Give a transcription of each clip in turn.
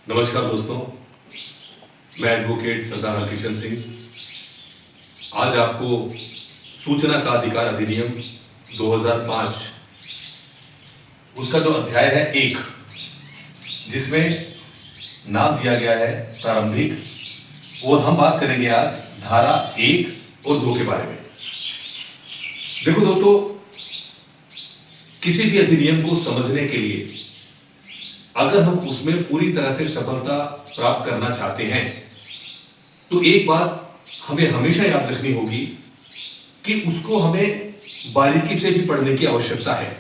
नमस्कार दोस्तों, मैं एडवोकेट सरदार हरकिशन सिंह आज आपको सूचना का अधिकार अधिनियम 2005 उसका जो अध्याय है 1 जिसमें नाम दिया गया है प्रारंभिक, और हम बात करेंगे आज धारा 1 और 2 के बारे में। देखो दोस्तों, किसी भी अधिनियम को समझने के लिए अगर हम उसमें पूरी तरह से सफलता प्राप्त करना चाहते हैं तो एक बात हमें हमेशा याद रखनी होगी कि उसको हमें बारीकी से भी पढ़ने की आवश्यकता है।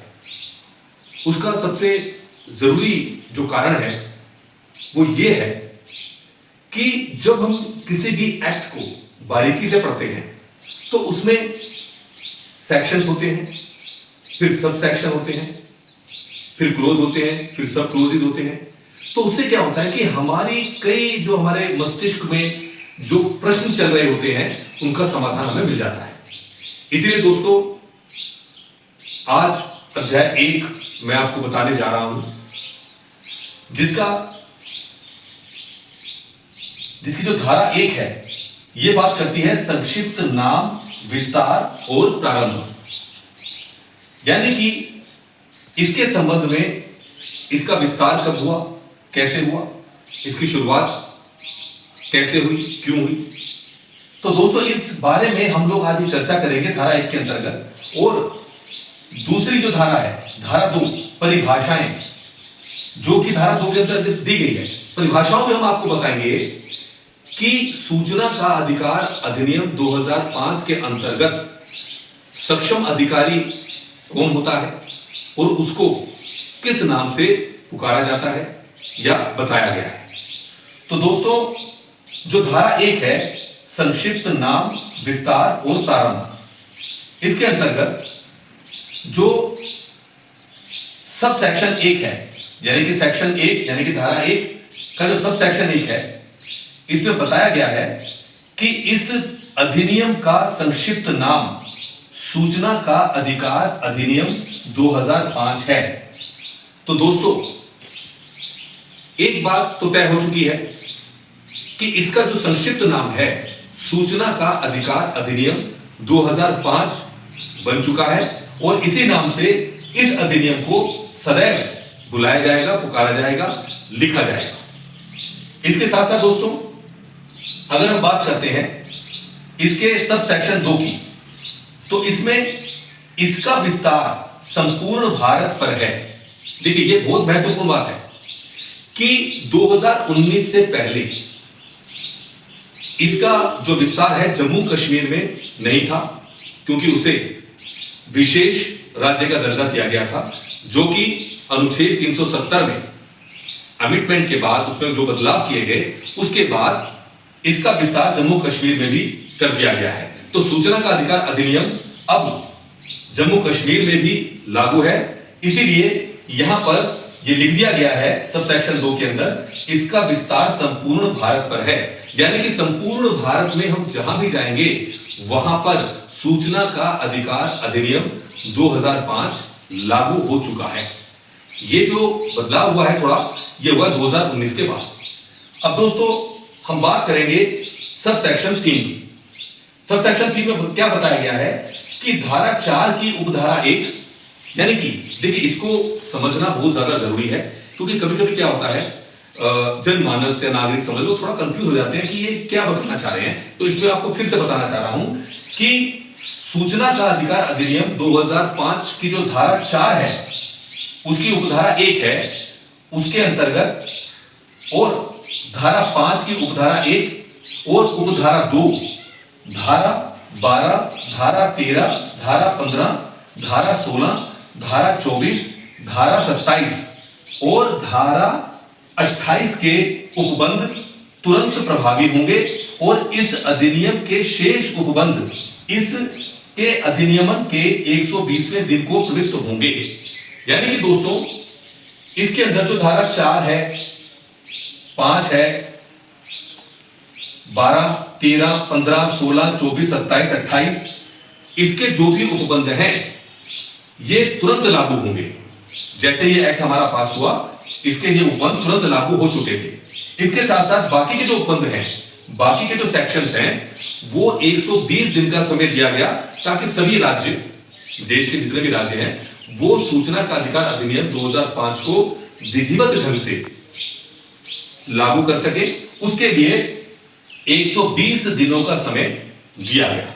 उसका सबसे जरूरी जो कारण है वो ये है कि जब हम किसी भी एक्ट को बारीकी से पढ़ते हैं तो उसमें सेक्शंस होते हैं, फिर सब सेक्शन होते हैं, फिर क्लोज होते हैं, फिर सब क्लोजेज होते हैं। तो उससे क्या होता है कि हमारी कई जो हमारे मस्तिष्क में जो प्रश्न चल रहे होते हैं उनका समाधान हमें मिल जाता है। इसलिए दोस्तों, आज अध्याय 1 मैं आपको बताने जा रहा हूं जिसकी जो धारा 1 है ये बात करती है संक्षिप्त नाम, विस्तार और प्रारंभ। यानी कि इसके संबंध में इसका विस्तार कब हुआ, कैसे हुआ, इसकी शुरुआत कैसे हुई, क्यों हुई। तो दोस्तों, इस बारे में हम लोग आज चर्चा करेंगे धारा 1 के अंतर्गत। और दूसरी जो धारा है, धारा 2 परिभाषाएं, जो कि धारा 2 के अंतर्गत दी गई है। परिभाषाओं में हम आपको बताएंगे कि सूचना का अधिकार अधिनियम 2005 के अंतर्गत सक्षम अधिकारी कौन होता है और उसको किस नाम से पुकारा जाता है या बताया गया है। तो दोस्तों, जो धारा 1 है संक्षिप्त नाम, विस्तार और प्रारंभ, इसके अंतर्गत जो सब सेक्शन 1 है, यानी कि सेक्शन 1 यानी कि धारा 1 का जो सब सेक्शन 1 है, इसमें बताया गया है कि इस अधिनियम का संक्षिप्त नाम सूचना का अधिकार अधिनियम 2005 है। तो दोस्तों, एक बात तो तय हो चुकी है कि इसका जो संक्षिप्त नाम है सूचना का अधिकार अधिनियम 2005 बन चुका है और इसी नाम से इस अधिनियम को सदैव बुलाया जाएगा, पुकारा जाएगा, लिखा जाएगा। इसके साथ साथ दोस्तों, अगर हम बात करते हैं इसके सब सेक्शन 2 की, तो इसमें इसका विस्तार संपूर्ण भारत पर है। देखिए, यह बहुत महत्वपूर्ण बात है कि 2019 से पहले इसका जो विस्तार है जम्मू कश्मीर में नहीं था, क्योंकि उसे विशेष राज्य का दर्जा दिया गया था, जो कि अनुच्छेद 370 में अमेंडमेंट के बाद उसमें जो बदलाव किए गए उसके बाद इसका विस्तार जम्मू कश्मीर में भी कर दिया गया है। तो सूचना का अधिकार अधिनियम अब जम्मू कश्मीर में भी लागू है। इसीलिए यहां पर यह लिख दिया गया है सब सेक्शन 2 के अंदर, इसका विस्तार संपूर्ण भारत पर है। यानी कि संपूर्ण भारत में हम जहां भी जाएंगे वहां पर सूचना का अधिकार अधिनियम 2005 लागू हो चुका है। ये जो बदलाव हुआ है थोड़ा, ये हुआ 2019 के बाद। अब दोस्तों, हम बात करेंगे सब सेक्शन 3 की। सब सेक्शन 3 में क्या बताया गया है कि धारा 4 की उपधारा 1, यानी कि देखिए, इसको समझना बहुत ज्यादा जरूरी है, क्योंकि कभी कभी क्या होता है जनमानस या नागरिक समझ लो थोड़ा कंफ्यूज हो जाते हैं कि ये क्या बताना चाह रहे हैं। तो इसमें आपको फिर से बताना चाह रहा हूं कि सूचना का अधिकार अधिनियम 2005 की जो धारा 4 है उसकी उपधारा 1 है, उसके अंतर्गत, और धारा 5 की उपधारा 1 और उपधारा 2, धारा 12, धारा 13, धारा 15, धारा 16, धारा 24, धारा 27 और धारा 28 के उपबंध तुरंत प्रभावी होंगे और इस अधिनियम के शेष उपबंध इसके अधिनियमन के 120वें दिन को प्रवृत्त होंगे। यानी कि दोस्तों, इसके अंदर जो धारा 4 है, 5 है, 12, 13, 15, 16, 24, 27, 28, इसके जो भी उपबंध हैं ये तुरंत लागू होंगे। जैसे ये एक्ट हमारा पास हुआ इसके ये उपबंध तुरंत लागू हो चुके थे। इसके साथ साथ बाकी के जो उपबंध हैं, बाकी के जो सेक्शंस हैं, वो 120 दिन का समय दिया गया ताकि सभी राज्य, देश के जितने भी राज्य हैं, वो सूचना का अधिकार अधिनियम 2005 को विधिवत ढंग से लागू कर सके। उसके लिए 120 दिनों का समय दिया गया।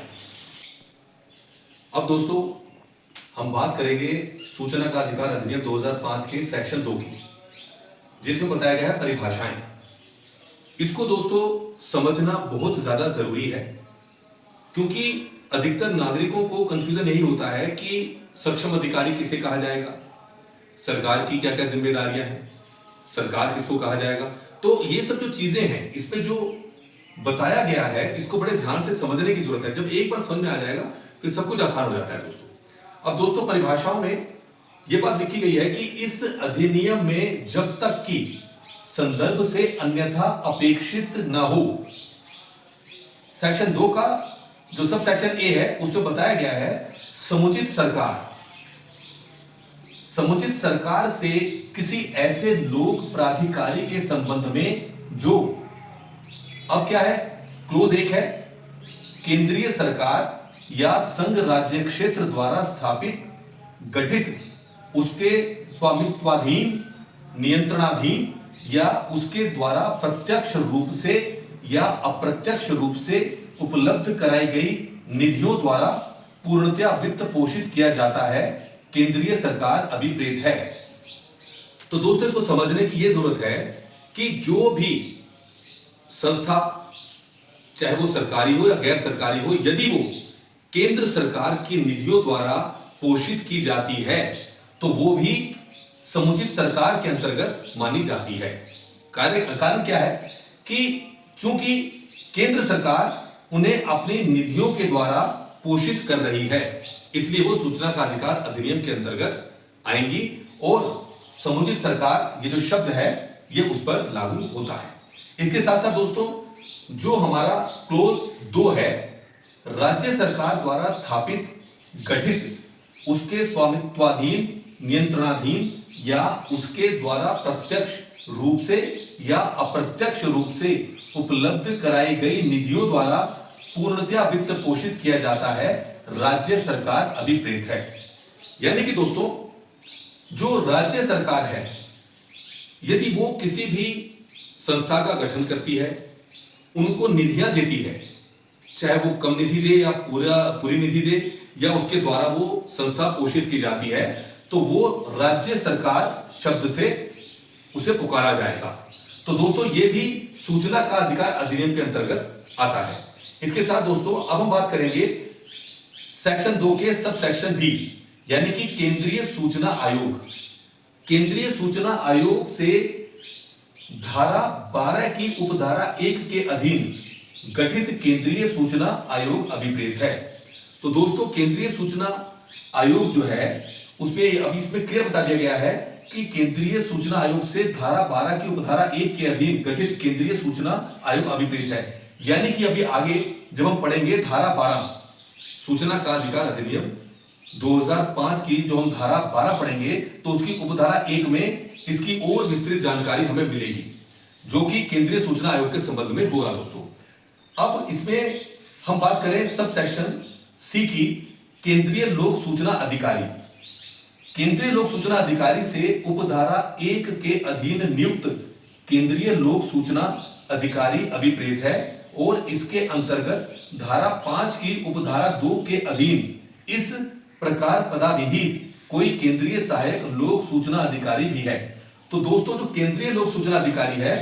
अब दोस्तों हम बात करेंगे सूचना का अधिकार अधिनियम 2005 के सेक्शन 2 की, जिसमें बताया गया है परिभाषाएं। इसको दोस्तों समझना बहुत ज्यादा जरूरी है, क्योंकि अधिकतर नागरिकों को कंफ्यूजन यही होता है कि सक्षम अधिकारी किसे कहा जाएगा, सरकार की क्या क्या जिम्मेदारियां हैं, सरकार किसको कहा जाएगा। तो ये सब जो चीजें हैं, इसमें जो बताया गया है, इसको बड़े ध्यान से समझने की जरूरत है। जब एक बार समझ में आ जाएगा फिर सब कुछ आसान हो जाता है दोस्तों। अब दोस्तों परिभाषाओं में यह बात लिखी गई है कि इस अधिनियम में जब तक कि संदर्भ से अन्यथा अपेक्षित न हो, सेक्शन 2 का जो सब सेक्शन ए है उसमें बताया गया है समुचित सरकार से किसी ऐसे लोक प्राधिकारी के संबंध में जो, अब क्या है, क्लोज 1 है, केंद्रीय सरकार या संघ राज्य क्षेत्र द्वारा स्थापित, गठित, उसके स्वामित्वाधीन, नियंत्रणाधीन या उसके द्वारा प्रत्यक्ष रूप से या अप्रत्यक्ष रूप से उपलब्ध कराई गई निधियों द्वारा पूर्णतया वित्त पोषित किया जाता है, केंद्रीय सरकार अभिप्रेत है। तो दोस्तों इसको समझने की यह जरूरत है कि जो भी संस्था, चाहे वो सरकारी हो या गैर सरकारी हो, यदि वो केंद्र सरकार की निधियों द्वारा पोषित की जाती है तो वो भी समुचित सरकार के अंतर्गत मानी जाती है। कारण क्या है कि चूंकि केंद्र सरकार उन्हें अपनी निधियों के द्वारा पोषित कर रही है, इसलिए वो सूचना का अधिकार अधिनियम के अंतर्गत आएंगी और समुचित सरकार, ये जो शब्द है, ये उस पर लागू होता है। इसके साथ साथ दोस्तों जो हमारा क्लोज 2 है, राज्य सरकार द्वारा स्थापित, गठित, उसके स्वामित्वाधीन, नियंत्रणाधीन या उसके द्वारा प्रत्यक्ष रूप से या अप्रत्यक्ष रूप से उपलब्ध कराई गई निधियों द्वारा पूर्णतया वित्त पोषित किया जाता है, राज्य सरकार अभिप्रेत है। यानी कि दोस्तों जो राज्य सरकार है, यदि वो किसी भी संस्था का गठन करती है, उनको निधियां देती है, चाहे वो कम निधि दे या पूरी निधि दे या उसके द्वारा वो संस्था पोषित की जाती है, तो वो राज्य सरकार शब्द से उसे पुकारा जाएगा। तो दोस्तों ये भी सूचना का अधिकार अधिनियम के अंतर्गत आता है। इसके साथ दोस्तों अब हम बात करेंगे सेक्शन 2 के सब सेक्शन बी, यानी कि केंद्रीय सूचना आयोग। केंद्रीय सूचना आयोग से धारा 12 की उपधारा 1 के अधीन गठित केंद्रीय सूचना आयोग अभिप्रेत है। तो दोस्तों केंद्रीय सूचना आयोग जो है उसमें अभी इसमें क्लियर बता दिया गया है कि केंद्रीय सूचना आयोग से धारा 12 की उपधारा 1 के अधीन गठित केंद्रीय सूचना आयोग अभिप्रेत है। यानी कि अभी आगे जब हम पढ़ेंगे धारा 12 सूचना का अधिकार अधिनियम 2005 की, जो हम धारा 12 पढ़ेंगे तो उसकी उपधारा 1 में इसकी और विस्तृत जानकारी हमें मिलेगी, जो कि केंद्रीय सूचना आयोग के संबंध में होगा दोस्तों। अब इसमें हम बात करें सब सेक्शन सी की, केंद्रीय लोक सूचना अधिकारी। केंद्रीय लोक सूचना अधिकारी से उपधारा 1 के अधीन नियुक्त केंद्रीय लोक सूचना अधिकारी अभिप्रेत है और इसके अंतर्गत धारा 5 की उपधारा 2 के अधीन इस प्रकार पदाविहीन कोई केंद्रीय सहायक लोक सूचना अधिकारी भी है। तो दोस्तों जो केंद्रीय लोक सूचना अधिकारी है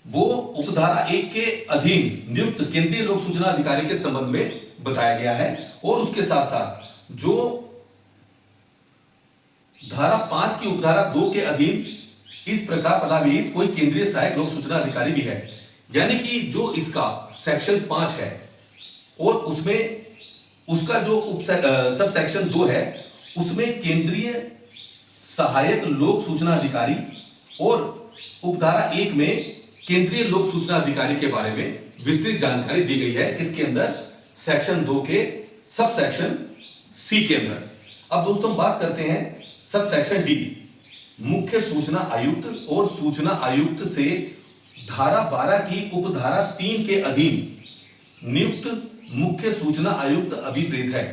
वो उपधारा 1 के अधीन नियुक्त केंद्रीय लोक सूचना अधिकारी के संबंध में बताया गया है और उसके साथ साथ जो धारा 5 की उपधारा 2 के अधीन इस प्रकार पदाविहीन कोई केंद्रीय सहायक लोक सूचना अधिकारी भी है। यानी कि जो इसका सेक्शन 5 है और उसमें उसका जो सब सेक्शन 2 है उसमें केंद्रीय सहायक लोक सूचना अधिकारी और उपधारा 1 में केंद्रीय लोक सूचना अधिकारी के बारे में विस्तृत जानकारी दी गई है। किसके अंदर? सेक्शन 2 के सब सेक्शन सी के अंदर। अब दोस्तों हम बात करते हैं सब सेक्शन डी। मुख्य सूचना आयुक्त और सूचना आयुक्त से धारा 12 की उपधारा 3 के अधीन नियुक्त मुख्य सूचना आयुक्त अभिप्रेत है।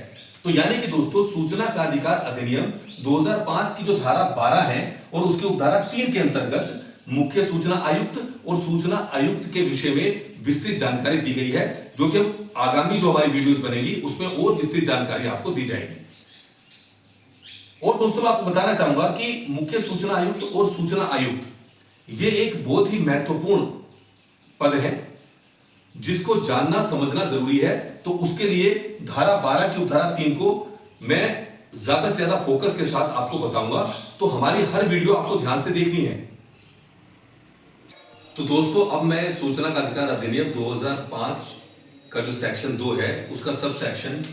तो यानी कि दोस्तों सूचना का अधिकार अधिनियम 2005 की जो धारा 12 है और उसके उपधारा 3 के अंतर्गत मुख्य सूचना आयुक्त और सूचना आयुक्त के विषय में विस्तृत जानकारी दी गई है, जो कि हम आगामी जो हमारी वीडियोस बनेगी उसमें और विस्तृत जानकारी आपको दी जाएगी। और दोस्तों मैं आपको बताना चाहूंगा कि मुख्य सूचना आयुक्त और सूचना आयुक्त ये एक बहुत ही महत्वपूर्ण पद है जिसको जानना समझना जरूरी है। तो उसके लिए धारा 12 की उपधारा 3 को मैं ज्यादा से ज्यादा फोकस के साथ आपको बताऊंगा, तो हमारी हर वीडियो आपको ध्यान से देखनी है। तो दोस्तों अब मैं सूचना का अधिकार अधिनियम 2005 का जो सेक्शन 2 है उसका सब सेक्शन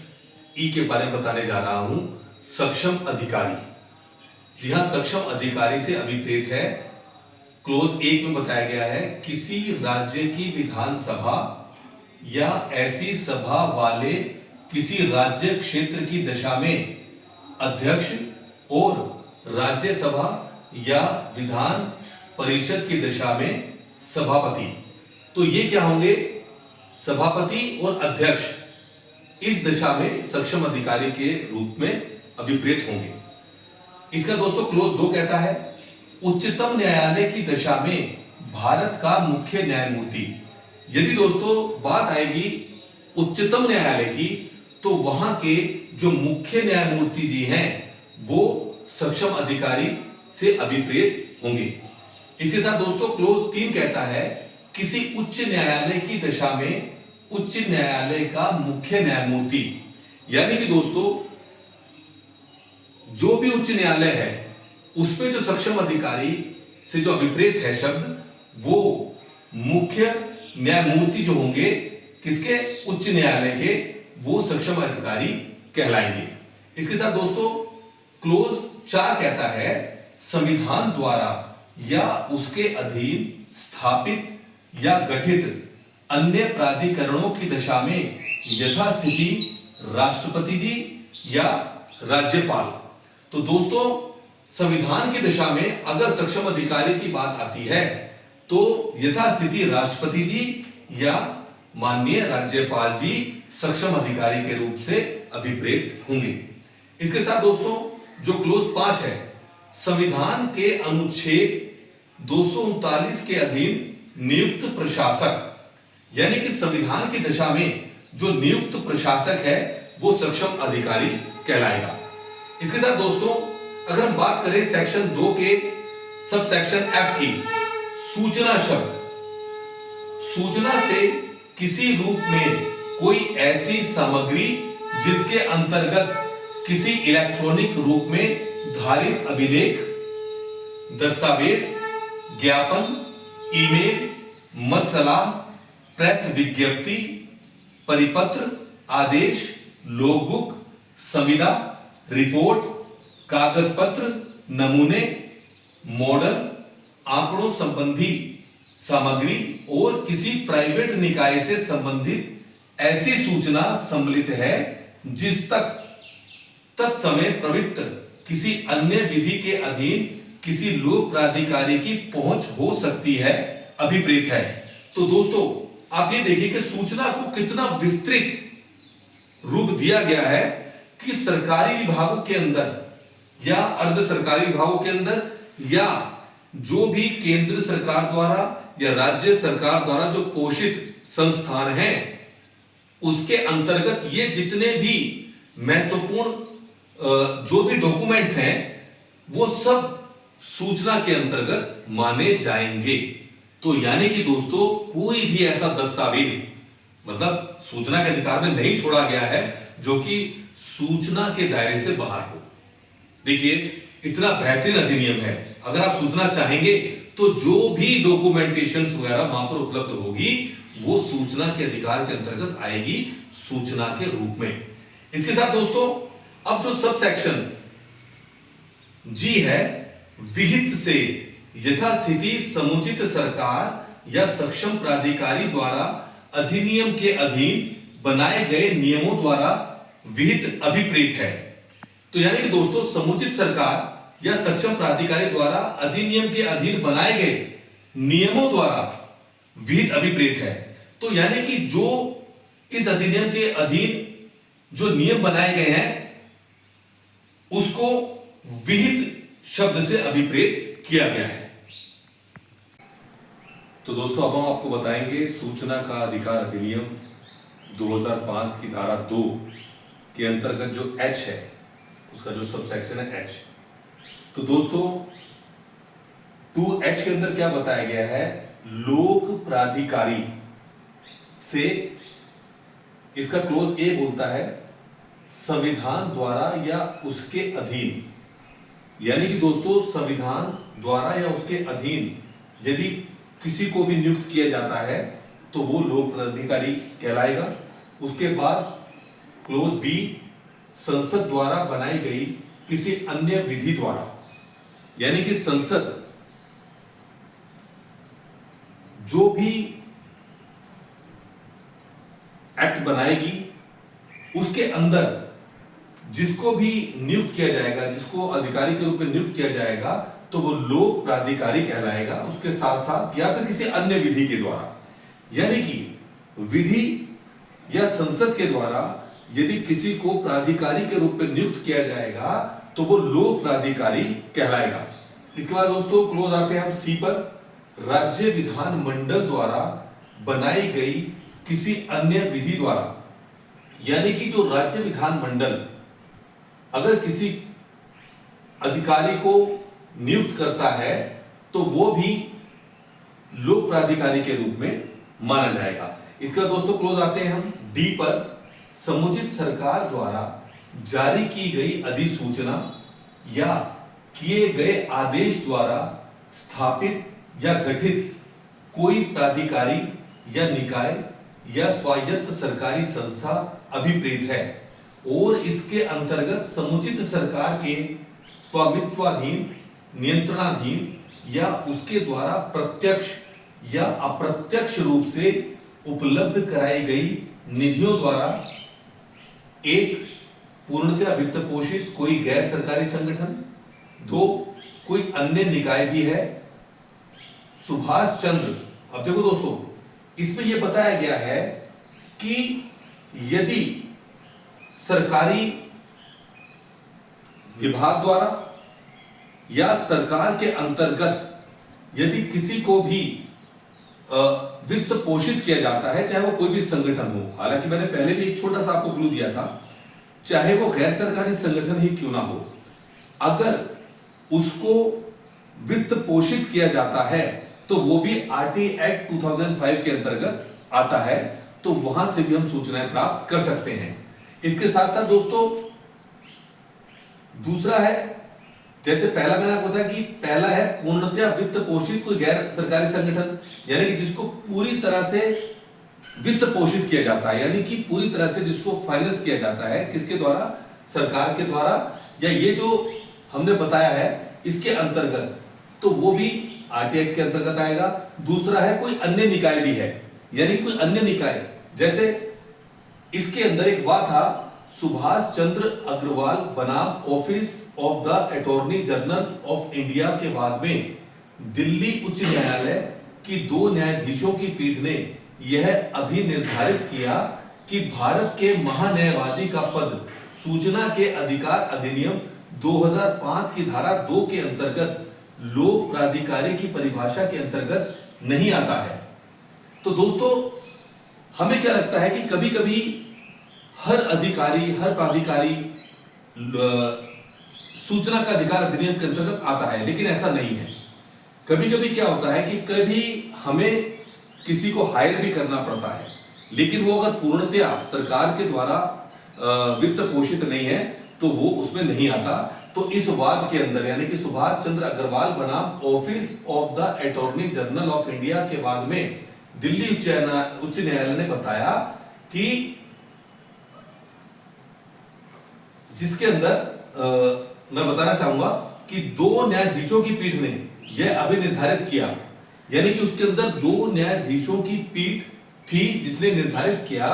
ई के बारे में बताने जा रहा हूं। सक्षम अधिकारी, जी हां, सक्षम अधिकारी से अभिप्रेत है। क्लोज 1 में बताया गया है किसी राज्य की विधानसभा या ऐसी सभा वाले किसी राज्य क्षेत्र की दशा में अध्यक्ष और राज्यसभा या विधान परिषद की दशा में सभापति। तो ये क्या होंगे? सभापति और अध्यक्ष इस दशा में सक्षम अधिकारी के रूप में अभिप्रेत होंगे। इसका दोस्तों क्लोज 2 कहता है उच्चतम न्यायालय की दशा में भारत का मुख्य न्यायमूर्ति। यदि दोस्तों बात आएगी उच्चतम न्यायालय की तो वहां के जो मुख्य न्यायमूर्ति जी हैं वो सक्षम अधिकारी से अभिप्रेत होंगे। इसके साथ दोस्तों क्लोज 3 कहता है किसी उच्च न्यायालय की दशा में उच्च न्यायालय का मुख्य न्यायमूर्ति। यानी कि दोस्तों जो भी उच्च न्यायालय है उसमें जो सक्षम अधिकारी से जो अभिप्रेत है शब्द वो मुख्य न्यायमूर्ति जो होंगे किसके? उच्च न्यायालय के, वो सक्षम अधिकारी कहलाएंगे। इसके साथ दोस्तों क्लोज 4 कहता है संविधान द्वारा या उसके अधीन स्थापित या गठित अन्य प्राधिकरणों की दशा में यथास्थिति राष्ट्रपति जी या राज्यपाल। तो दोस्तों संविधान की दशा में अगर सक्षम अधिकारी की बात आती है तो यथास्थिति राष्ट्रपति जी या माननीय राज्यपाल जी सक्षम अधिकारी के रूप से अभिप्रेत होंगे। इसके साथ दोस्तों जो क्लोज 5 है संविधान के अनुच्छेद 239 के अधीन नियुक्त प्रशासक, यानी कि संविधान की दशा में जो नियुक्त प्रशासक है वो सक्षम अधिकारी कहलाएगा। इसके साथ दोस्तों अगर हम बात करें सेक्शन 2 के सब सेक्शन F की, सूचना शब्द, सूचना से किसी रूप में कोई ऐसी सामग्री जिसके अंतर्गत किसी इलेक्ट्रॉनिक रूप में धारित अभिलेख, दस्तावेज, ज्ञापन, ईमेल, मत सलाह, प्रेस विज्ञप्ति, परिपत्र, आदेश, लॉगबुक, संविदा, रिपोर्ट, कागज पत्र, नमूने, मॉडल, आंकड़ों संबंधी सामग्री और किसी प्राइवेट निकाय से संबंधित ऐसी सूचना सम्मिलित है जिस तक तत्समय प्रवृत्त किसी अन्य विधि के अधीन किसी लोक प्राधिकारी की पहुंच हो सकती है, अभिप्रेत है। तो दोस्तों आप ये देखिए कि सूचना को कितना विस्तृत रूप दिया गया है कि सरकारी विभागों के अंदर या अर्ध सरकारी विभागों के अंदर या जो भी केंद्र सरकार द्वारा या राज्य सरकार द्वारा जो पोषित संस्थान हैं उसके अंतर्गत ये जितने भी महत्वपूर्ण जो भी डॉक्यूमेंट्स हैं वो सब सूचना के अंतर्गत माने जाएंगे। तो यानी कि दोस्तों कोई भी ऐसा दस्तावेज मतलब सूचना के अधिकार में नहीं छोड़ा गया है जो कि सूचना के दायरे से बाहर हो। देखिए इतना बेहतरीन अधिनियम है, अगर आप सूचना चाहेंगे तो जो भी डॉक्यूमेंटेशंस वगैरह वहां पर उपलब्ध होगी वो सूचना के अधिकार के अंतर्गत आएगी सूचना के रूप में। इसके साथ दोस्तों अब जो सब सेक्शन जी है, विहित से यथास्थिति समुचित सरकार या सक्षम प्राधिकारी द्वारा अधिनियम के अधीन बनाए गए नियमों द्वारा विहित अभिप्रेत है। तो यानी कि दोस्तों समुचित सरकार या सक्षम प्राधिकारी द्वारा अधिनियम के अधीन बनाए गए नियमों द्वारा विहित अभिप्रेत है। तो यानी कि जो इस अधिनियम के अधीन जो नियम बनाए गए हैं उसको विहित शब्द से अभिप्रेत किया गया है। तो दोस्तों अब हम आपको बताएंगे सूचना का अधिकार अधिनियम 2005 की धारा 2 के अंतर्गत जो एच है, उसका जो सबसेक्शन है एच। तो दोस्तों 2H के अंदर क्या बताया गया है, लोक प्राधिकारी से, इसका क्लोज ए बोलता है संविधान द्वारा या उसके अधीन, यानी कि दोस्तों संविधान द्वारा या उसके अधीन यदि किसी को भी नियुक्त किया जाता है तो वो लोक प्राधिकारी कहलाएगा। उसके बाद क्लोज बी, संसद द्वारा बनाई गई किसी अन्य विधि द्वारा, यानी कि संसद जो भी एक्ट बनाएगी उसके अंदर जिसको भी नियुक्त किया जाएगा, जिसको अधिकारी के रूप में नियुक्त किया जाएगा, तो वो लोक प्राधिकारी कहलाएगा। उसके साथ साथ या फिर किसी अन्य विधि के द्वारा, यानी कि विधि या संसद के द्वारा यदि किसी को प्राधिकारी के रूप में नियुक्त किया जाएगा तो वो लोक प्राधिकारी कहलाएगा। इसके बाद दोस्तों क्लोज आते हैं हम सी पर, राज्य विधान मंडल द्वारा बनाई गई किसी अन्य विधि द्वारा, यानी कि जो राज्य विधान मंडल अगर किसी अधिकारी को नियुक्त करता है तो वो भी लोक प्राधिकारी के रूप में माना जाएगा। इसका दोस्तों क्लोज आते हैं हम डी पर, समुचित सरकार द्वारा जारी की गई अधिसूचना या किए गए आदेश द्वारा स्थापित या गठित कोई प्राधिकारी या निकाय या स्वायत्त सरकारी संस्था अभिप्रेत है और इसके अंतर्गत समुचित सरकार के स्वामित्वाधीन, नियंत्रणाधीन या उसके द्वारा प्रत्यक्ष या अप्रत्यक्ष रूप से उपलब्ध कराई गई निधियों द्वारा एक, पूर्णतः वित्त पोषित कोई गैर सरकारी संगठन, दो, कोई अन्य निकाय भी है। सुभाष चंद्र, अब देखो दोस्तों इसमें यह बताया गया है कि यदि सरकारी विभाग द्वारा या सरकार के अंतर्गत यदि किसी को भी वित्त पोषित किया जाता है, चाहे वो कोई भी संगठन हो, हालांकि मैंने पहले भी एक छोटा सा आपको क्लू दिया था, चाहे वो गैर सरकारी संगठन ही क्यों ना हो, अगर उसको वित्त पोषित किया जाता है तो वो भी आरटी एक्ट 2005 के अंतर्गत आता है, तो वहां से भी हम सूचनाएं प्राप्त कर सकते हैं। इसके साथ साथ दोस्तों दूसरा है, जैसे पहला मैंने आपको बताया कि पहला है पूर्णतः वित्त पोषित कोई गैर सरकारी संगठन, यानी कि जिसको पूरी तरह से वित्त पोषित किया जाता है, यानी कि पूरी तरह से जिसको फाइनेंस किया जाता है, किसके द्वारा, सरकार के द्वारा, या ये जो हमने बताया है इसके अंतर्गत, तो वो भी आरटी एक्ट के अंतर्गत आएगा। दूसरा है कोई अन्य निकाय भी है, यानी कोई अन्य निकाय, जैसे इसके अंदर एक वाह था, सुभाष चंद्र अग्रवाल बनाम office of the attorney general of India के बाद में दिल्ली उच्च न्यायालय की 2 न्यायाधीशों की पीठ ने यह अभी निर्धारित किया कि भारत के महान्यायवादी का पद सूचना के अधिकार अधिनियम 2005 की धारा 2 के अंतर्गत लोक प्राधिकारी की परिभाषा के अंतर्गत नहीं आता है। तो दोस्तों हमें क्या लगता है कि कभी कभी हर अधिकारी, हर प्राधिकारी सूचना का अधिकार अधिनियम के अंतर्गत आता है, लेकिन ऐसा नहीं है। कभी कभी क्या होता है कि कभी हमें किसी को हायर भी करना पड़ता है, लेकिन वो अगर पूर्णतया सरकार के द्वारा वित्त पोषित नहीं है तो वो उसमें नहीं आता। तो इस वाद के अंदर, यानी कि सुभाष चंद्र अग्रवाल बनाम office of the attorney general of India के बाद में दिल्ली उच्च न्यायालय ने बताया कि जिसके अंदर मैं बताना चाहूंगा कि 2 न्यायाधीशों की पीठ ने यह अभी निर्धारित किया, यानी कि उसके अंदर 2 न्यायाधीशों की पीठ थी जिसने निर्धारित किया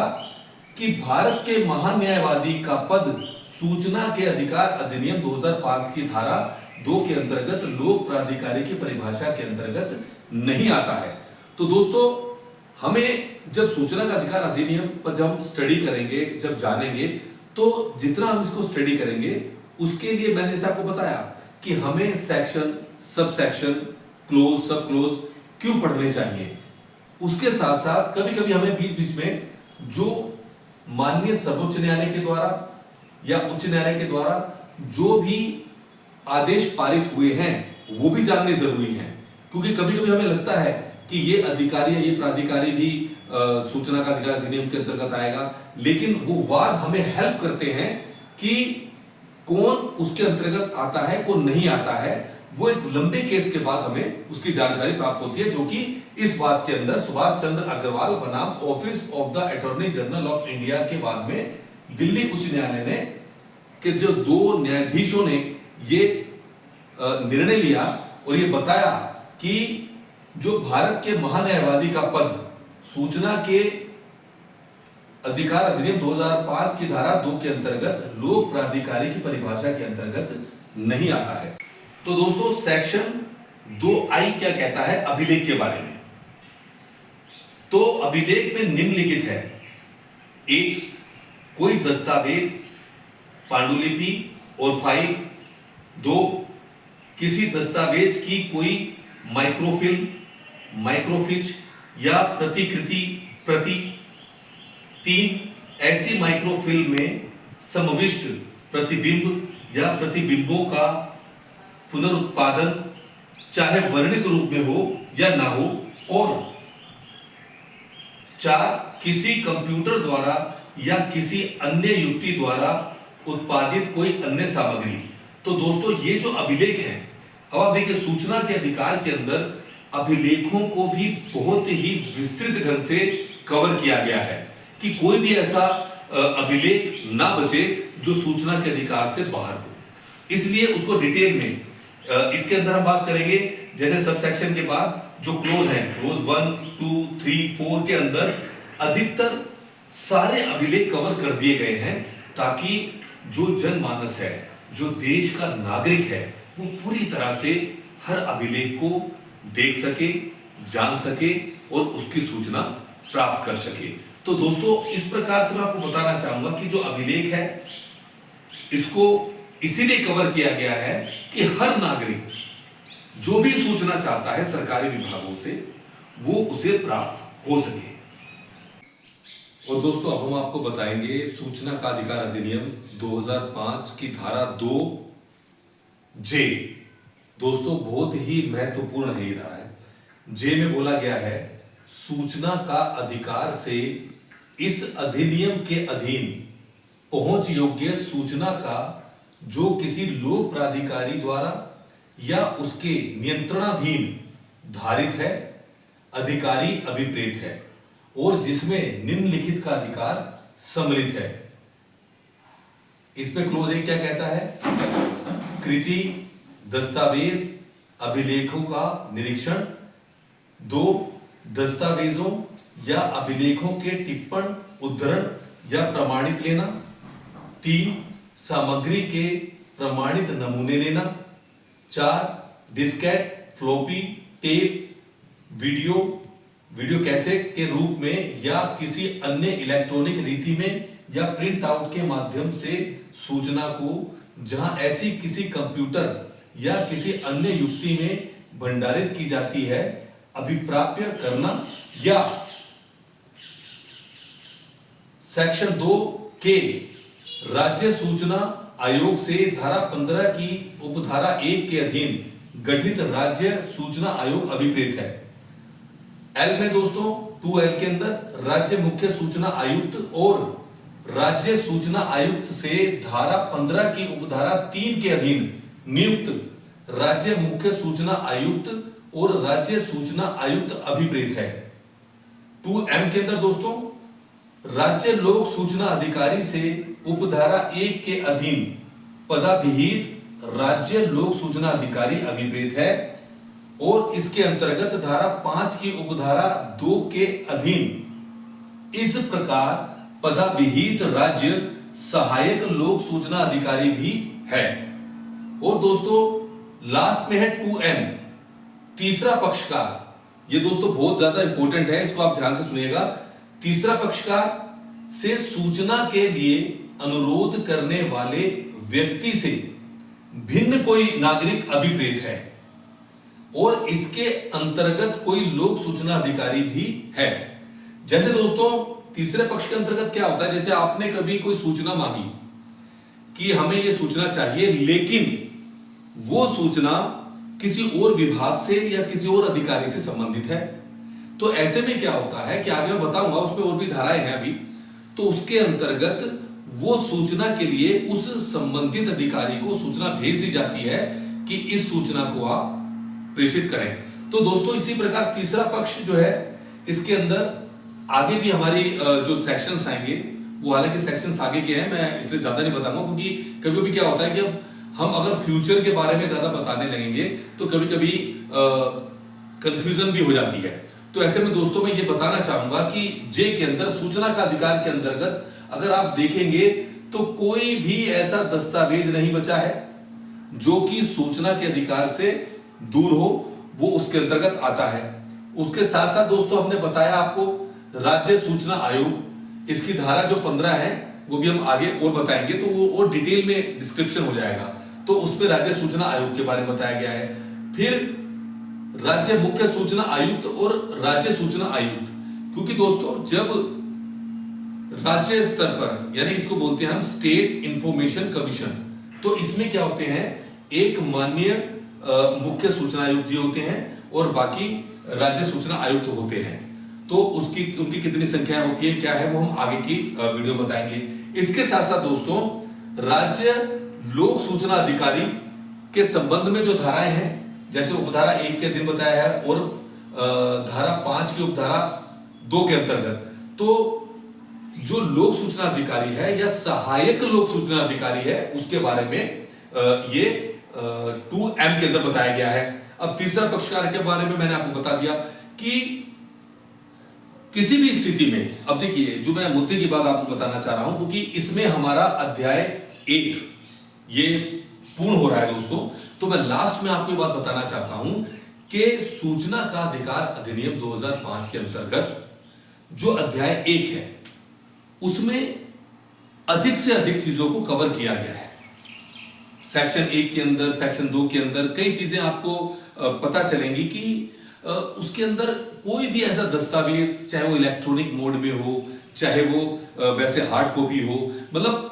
कि भारत के महान्यायवादी का पद सूचना के अधिकार अधिनियम 2005 की धारा 2 के अंतर्गत लोक प्राधिकारी की परिभाषा के अंतर्गत नहीं आता है। तो दोस्तों, हमें जब सूचना का अधिकार अधिनियम पर जब हम स्टडी करेंगे, जब जानेंगे, तो जितना हम इसको स्टडी करेंगे उसके लिए मैंने जैसे आपको बताया कि हमें सेक्शन, सब सेक्शन, क्लोज, सब क्लोज क्यों पढ़ने चाहिए। उसके साथ साथ कभी कभी हमें बीच बीच में जो माननीय सर्वोच्च न्यायालय के द्वारा या उच्च न्यायालय के द्वारा जो भी आदेश पारित हुए हैं वो भी जानने जरूरी हैं, क्योंकि कभी कभी हमें लगता है कि ये अधिकारी या ये प्राधिकारी भी सूचना का अधिकार अधिनियम के अंतर्गत आएगा, लेकिन वो वाद हमें हेल्प करते हैं कि कौन उसके अंतर्गत आता है, कौन नहीं आता है। वो एक लंबे केस के बाद हमें उसकी जानकारी प्राप्त होती है, जो कि इस बात के अंदर सुभाष चंद्र अग्रवाल बनाम office of the attorney general of India के बाद में दिल्ली उच्च न्यायालय ने कि जो 2 न्यायाधीशों ने ये निर्णय लिया और ये बताया कि जो भारत के महान्यायवादी का पद सूचना के अधिकार अधिनियम 2005 की धारा 2 के अंतर्गत लोक प्राधिकारी की परिभाषा के अंतर्गत नहीं आता है। तो दोस्तों, सेक्शन 2I क्या कहता है अभिलेख के बारे में। तो अभिलेख में निम्नलिखित है: 1, कोई दस्तावेज, पांडुलिपि और फाइल। 2, किसी दस्तावेज की कोई माइक्रोफिल्म, माइक्रोफिच या प्रति। 3, ऐसी माइक्रोफिल्म में समविष्ट प्रतिबिंब या प्रतिबिंबों का पुनरुत्पादन चाहे वर्णित रूप में हो या ना हो। और 4, किसी कंप्यूटर द्वारा या किसी अन्य युक्ति द्वारा उत्पादित कोई अन्य सामग्री। तो दोस्तों, ये जो अभिलेख है, अब आप देखिए सूचना के अधिकार के अंदर अभिलेखों को भी बहुत ही विस्तृत ढंग से कवर किया गया है कि कोई भी ऐसा अभिलेख ना बचे जो सूचना के अधिकार से बाहर हो। इसलिए उसको डिटेल में इसके अंदर हम बात करेंगे। जैसे सब सेक्शन के बाद जो क्लोज है, क्लोज 1, 2, 3, 4 के अंदर अधिकतर सारे अभिलेख कवर कर दिए गए हैं, ताकि जो जनमानस है, जो देश का नागरिक है, वो पूरी तरह से हर अभिलेख को देख सके, जान सके और उसकी सूचना प्राप्त कर सके। तो दोस्तों, इस प्रकार से मैं आपको बताना चाहूंगा कि जो अभिलेख है इसको इसीलिए कवर किया गया है कि हर नागरिक जो भी सूचना चाहता है सरकारी विभागों से, वो उसे प्राप्त हो सके। और दोस्तों, अब हम आपको बताएंगे सूचना का अधिकार अधिनियम 2005 की धारा 2J। दोस्तों, बहुत ही महत्वपूर्ण है ये धारा है। जे में बोला गया है, सूचना का अधिकार से इस अधिनियम के अधीन पहुंच योग्य सूचना का जो किसी लोक प्राधिकारी द्वारा या उसके नियंत्रणाधीन धारित है, अधिकारी अभिप्रेत है और जिसमें निम्नलिखित का अधिकार सम्मिलित है। इसमें क्लोज 1 क्या कहता है? कृति, दस्तावेज, अभिलेखों का निरीक्षण। 2, दस्तावेजों या अभिलेखों के टिप्पण, उद्धरण या प्रमाणित लेना। 3, सामग्री के प्रमाणित नमूने लेना। 4, Diskit, floppy, tape, video cassette के रूप में या किसी अन्य इलेक्ट्रॉनिक रीति में या प्रिंट आउट के माध्यम से सूचना को जहां ऐसी किसी कंप्यूटर या किसी अन्य युक्ति में भंडारित की जाती है, अभिप्राप्य करना। या सेक्शन 2 के राज्य सूचना आयोग से धारा 15 की उपधारा 1 के अधीन गठित राज्य सूचना आयोग अभिप्रेत है। एल में दोस्तों 2L के अंदर राज्य मुख्य सूचना आयुक्त और राज्य सूचना आयुक्त से धारा 15 की उपधारा 3 के अधीन नियुक्त राज्य मुख्य सूचना आयुक्त और राज्य सूचना आयुक्त अभिप्रेत है। 2M के अंदर दोस्तों राज्य लोक सूचना अधिकारी से उपधारा 1 के अधीन पदाभिहित राज्य लोक सूचना अधिकारी अभिप्रेत है और इसके अंतर्गत धारा 5 की उपधारा 2 के अधीन इस प्रकार पदाभिहित राज्य सहायक लोक सूचना अधिकारी भी है। और दोस्तों लास्ट में है 2M, तीसरा पक्षकार। ये दोस्तों बहुत ज्यादा इंपॉर्टेंट है, इसको आप ध्यान से सुनिएगा। तीसरा पक्षकार से सूचना के लिए अनुरोध करने वाले व्यक्ति से भिन्न कोई नागरिक अभिप्रेत है और इसके अंतर्गत कोई लोक सूचना अधिकारी भी है। जैसे दोस्तों तीसरे पक्ष के अंतर्गत क्या होता है, जैसे आपने कभी कोई सूचना मांगी कि हमें यह सूचना चाहिए, लेकिन वो सूचना किसी और विभाग से या किसी और अधिकारी से संबंधित है, तो ऐसे में क्या होता है कि आगे मैं बताऊंगा, उसमें और भी धाराएं हैं अभी, तो उसके अंतर्गत वो सूचना के लिए उस संबंधित अधिकारी को सूचना भेज दी जाती है कि इस सूचना को आप प्रेषित करें। तो दोस्तों इसी प्रकार तीसरा पक्ष जो है, इसके अंदर आगे भी हमारी जो सेक्शंस आएंगे, वो हालांकि सेक्शंस आगे के हैं, मैं इसलिए ज्यादा नहीं बताऊंगा, क्योंकि कभी कभी क्या होता है कि अब हम अगर फ्यूचर के बारे में ज्यादा बताने लगेंगे तो कभी कभी कंफ्यूजन भी हो जाती है। तो ऐसे में दोस्तों मैं ये बताना चाहूंगा कि जे के अंदर सूचना का अधिकार के अंतर्गत अगर आप देखेंगे तो कोई भी ऐसा दस्तावेज नहीं बचा है जो कि सूचना के अधिकार से दूर हो, वो उसके अंतर्गत आता है। उसके साथ साथ दोस्तों हमने बताया आपको राज्य सूचना आयोग, इसकी धारा जो 15 है वो भी हम आगे और बताएंगे, तो वो और डिटेल में डिस्क्रिप्शन हो जाएगा। तो उसमें राज्य सूचना आयोग के बारे में बताया गया है। फिर राज्य मुख्य सूचना आयुक्त और राज्य सूचना आयुक्त, क्योंकि दोस्तों जब राज्य स्तर पर, यानी इसको बोलते हैं हम स्टेट इंफॉर्मेशन कमीशन, तो इसमें क्या होते हैं, एक माननीय मुख्य सूचना आयुक्त जी होते हैं और बाकी राज्य सूचना आयुक्त होते हैं। तो उनकी कितनी संख्या होती है, क्या है, वो हम आगे की वीडियो बताएंगे। इसके साथ साथ दोस्तों राज्य लोक सूचना अधिकारी के संबंध में जो धाराएं हैं, जैसे उपधारा 1 के अधीन बताया है और धारा 5 की उपधारा 2 के अंतर्गत, तो जो लोक सूचना अधिकारी है या सहायक लोक सूचना अधिकारी है, उसके बारे में ये 2M के अंदर बताया गया है। अब तीसरा पक्षकार के बारे में मैंने आपको बता दिया कि किसी भी स्थिति में, अब देखिए जो मैं मुद्दे की बात आपको बताना चाह रहा हूं, क्योंकि इसमें हमारा अध्याय 1 ये पूर्ण हो रहा है दोस्तों, तो मैं लास्ट में आपको ये बात बताना चाहता हूं कि सूचना का अधिकार अधिनियम 2005 के अंतर्गत जो अध्याय 1 है उसमें अधिक से अधिक चीजों को कवर किया गया है। सेक्शन 1 के अंदर, सेक्शन 2 के अंदर कई चीजें आपको पता चलेंगी कि उसके अंदर कोई भी ऐसा दस्तावेज, चाहे वो इलेक्ट्रॉनिक मोड में हो, चाहे वो वैसे हार्ड कॉपी हो, मतलब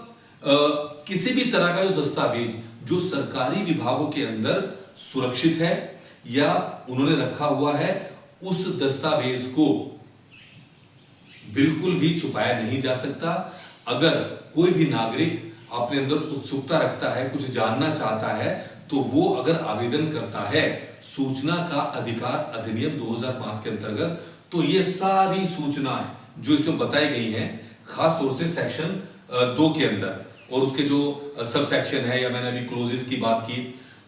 किसी भी तरह का जो दस्तावेज जो सरकारी विभागों के अंदर सुरक्षित है या उन्होंने रखा हुआ है, उस दस्तावेज को बिल्कुल भी छुपाया नहीं जा सकता। अगर कोई भी नागरिक अपने अंदर उत्सुकता रखता है, कुछ जानना चाहता है, तो वो अगर आवेदन करता है सूचना का अधिकार अधिनियम 2005 के अंतर्गत, तो ये सारी सूचनाएं जो इसमें बताई गई हैं, खास तौर से सेक्शन 2 के अंदर और उसके जो सब सेक्शन है, या मैंने अभी क्लोजेस की बात की,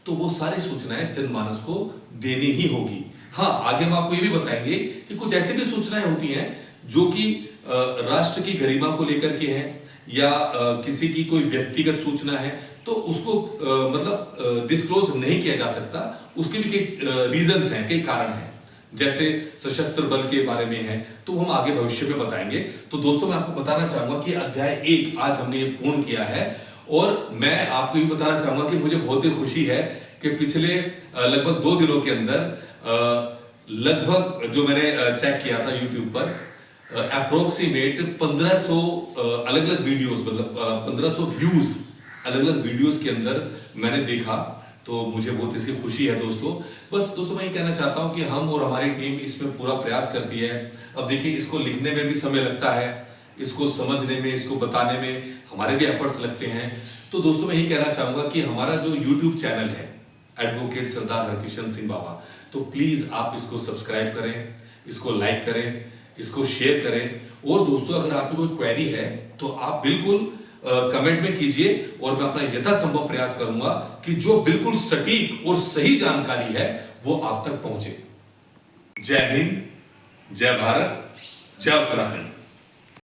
तो वो सारी सूचनाएं जनमानस को देनी ही होगी। हाँ, आगे हम आपको ये भी बताएंगे कि कुछ ऐसी भी सूचनाएं होती हैं जो कि राष्ट्र की गरिमा को लेकर के हैं या किसी की कोई व्यक्तिगत सूचना है, तो उसको मतलब डिस्क्लोज नहीं किया जा सकता। उसके भी कई रीजंस हैं, कई कारण हैं, जैसे सशस्त्र बल के बारे में है, तो हम आगे भविष्य में बताएंगे। तो दोस्तों मैं आपको बताना चाहूंगा कि अध्याय 1 आज हमने ये पूर्ण किया है, और मैं आपको ये बताना चाहूंगा कि मुझे बहुत ही खुशी है कि पिछले लगभग 2 दिनों के अंदर लगभग जो मैंने चेक किया था यूट्यूब पर, अप्रोक्सीमेट 1500 अलग अलग वीडियोस, मतलब 1500 व्यूज अलग अलग वीडियोस के अंदर मैंने देखा, तो मुझे बहुत इसकी खुशी है दोस्तों। बस दोस्तों मैं ये कहना चाहता हूँ कि हम और हमारी टीम इसमें पूरा प्रयास करती है। अब देखिए इसको लिखने में भी समय लगता है, इसको समझने में, इसको बताने में हमारे भी एफर्ट्स लगते हैं। तो दोस्तों मैं ये कहना चाहूँगा कि हमारा जो यूट्यूब चैनल है एडवोकेट सरदार हरकिशन सिंह बाबा, तो प्लीज़ आप इसको सब्सक्राइब करें, इसको लाइक करें, इसको शेयर करें, और दोस्तों अगर आपकी कोई क्वेरी है तो आप बिल्कुल कमेंट में कीजिए, और मैं अपना यथासंभव प्रयास करूंगा कि जो बिल्कुल सटीक और सही जानकारी है वो आप तक पहुंचे। जय हिंद, जय भारत, जय उत्तराखंड।